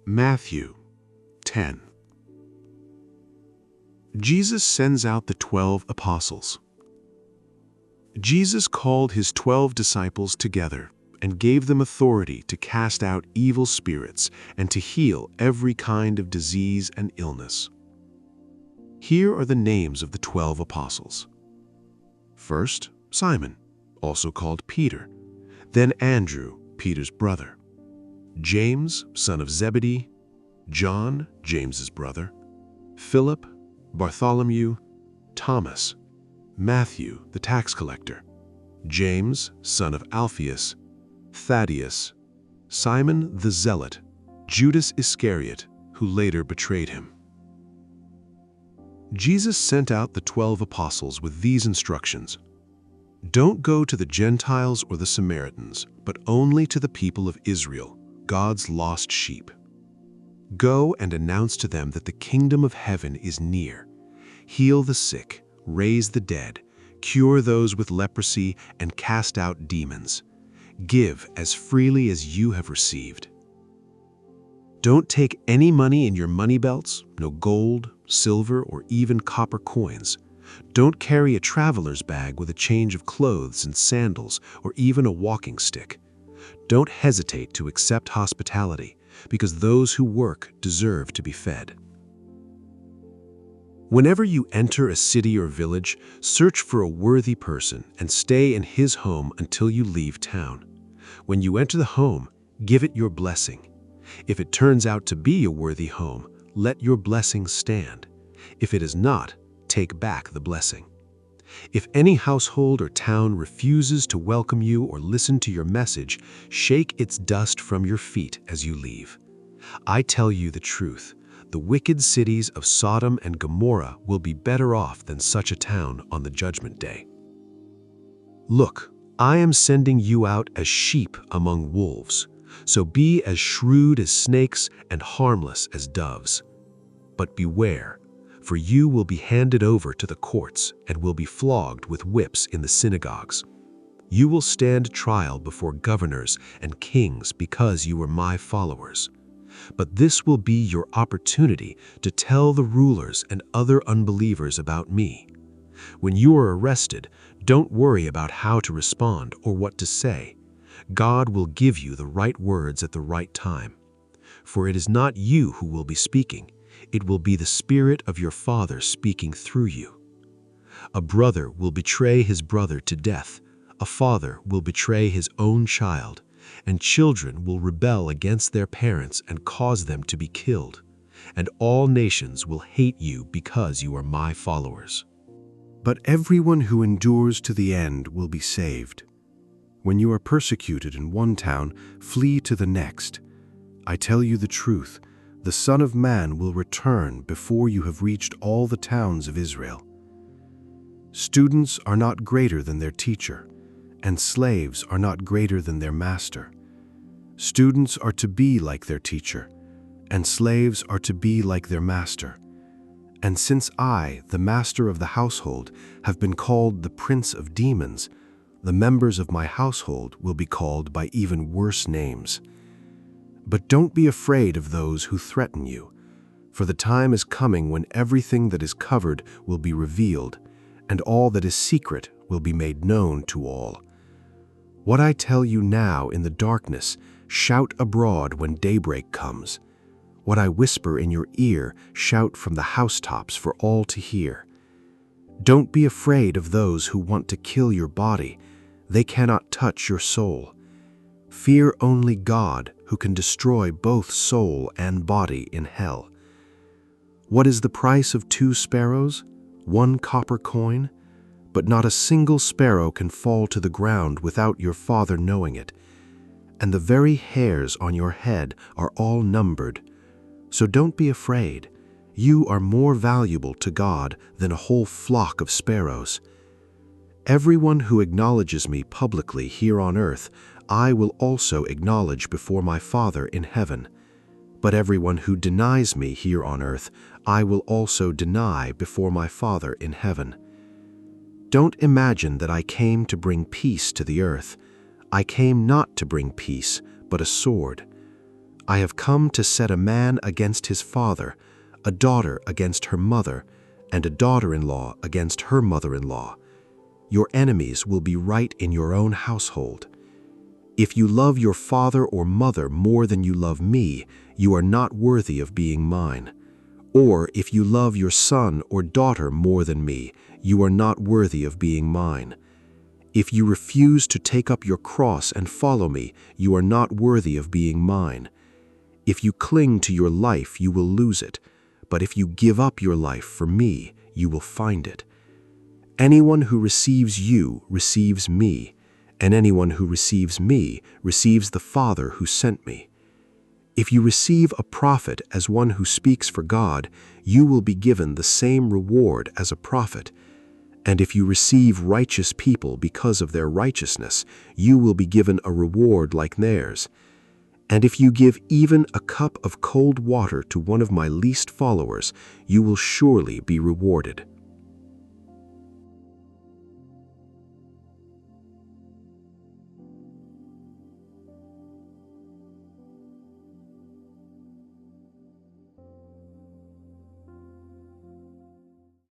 Matthew 10. Jesus sends out the 12 apostles. Jesus called his 12 disciples together and gave them authority to cast out evil spirits and to heal every kind of disease and illness. Here are the names of the 12 apostles. First, Simon, also called Peter, then Andrew, Peter's brother, James, son of Zebedee, John, James's brother, Philip, Bartholomew, Thomas, Matthew, the tax collector, James, son of Alphaeus, Thaddeus, Simon the Zealot, Judas Iscariot, who later betrayed him. Jesus sent out the 12 apostles with these instructions. Don't go to the Gentiles or the Samaritans, but only to the people of Israel, God's lost sheep. Go and announce to them that the kingdom of heaven is near. Heal the sick, raise the dead, cure those with leprosy, and cast out demons. Give as freely as you have received. Don't take any money in your money belts, no gold, silver, or even copper coins. Don't carry a traveler's bag with a change of clothes and sandals, or even a walking stick. Don't hesitate to accept hospitality, because those who work deserve to be fed. Whenever you enter a city or village, search for a worthy person and stay in his home until you leave town. When you enter the home, give it your blessing. If it turns out to be a worthy home, let your blessing stand. If it is not, take back the blessing. If any household or town refuses to welcome you or listen to your message, shake its dust from your feet as you leave. I tell you the truth, the wicked cities of Sodom and Gomorrah will be better off than such a town on the judgment day. Look, I am sending you out as sheep among wolves, so be as shrewd as snakes and harmless as doves. But beware, for you will be handed over to the courts and will be flogged with whips in the synagogues. You will stand trial before governors and kings because you are my followers. But this will be your opportunity to tell the rulers and other unbelievers about me. When you are arrested, don't worry about how to respond or what to say. God will give you the right words at the right time. For it is not you who will be speaking. It will be the Spirit of your Father speaking through you. A brother will betray his brother to death. A father will betray his own child. And children will rebel against their parents and cause them to be killed. And all nations will hate you because you are my followers. But everyone who endures to the end will be saved. When you are persecuted in one town, flee to the next. I tell you the truth, the Son of Man will return before you have reached all the towns of Israel. Students are not greater than their teacher, and slaves are not greater than their master. Students are to be like their teacher, and slaves are to be like their master. And since I, the master of the household, have been called the prince of demons, the members of my household will be called by even worse names. But don't be afraid of those who threaten you, for the time is coming when everything that is covered will be revealed, and all that is secret will be made known to all. What I tell you now in the darkness, shout abroad when daybreak comes. What I whisper in your ear, shout from the housetops for all to hear. Don't be afraid of those who want to kill your body. They cannot touch your soul. Fear only God, who can destroy both soul and body in hell. What is the price of 2 sparrows? 1 copper coin? But not a single sparrow can fall to the ground without your Father knowing it. And the very hairs on your head are all numbered. So don't be afraid. You are more valuable to God than a whole flock of sparrows. Everyone who acknowledges me publicly here on earth, I will also acknowledge before my Father in heaven. But everyone who denies me here on earth, I will also deny before my Father in heaven. Don't imagine that I came to bring peace to the earth. I came not to bring peace, but a sword. I have come to set a man against his father, a daughter against her mother, and a daughter-in-law against her mother-in-law. Your enemies will be right in your own household. If you love your father or mother more than you love me, you are not worthy of being mine. Or if you love your son or daughter more than me, you are not worthy of being mine. If you refuse to take up your cross and follow me, you are not worthy of being mine. If you cling to your life, you will lose it. But if you give up your life for me, you will find it. Anyone who receives you receives me, and anyone who receives me receives the Father who sent me. If you receive a prophet as one who speaks for God, you will be given the same reward as a prophet. And if you receive righteous people because of their righteousness, you will be given a reward like theirs. And if you give even a cup of cold water to one of my least followers, you will surely be rewarded.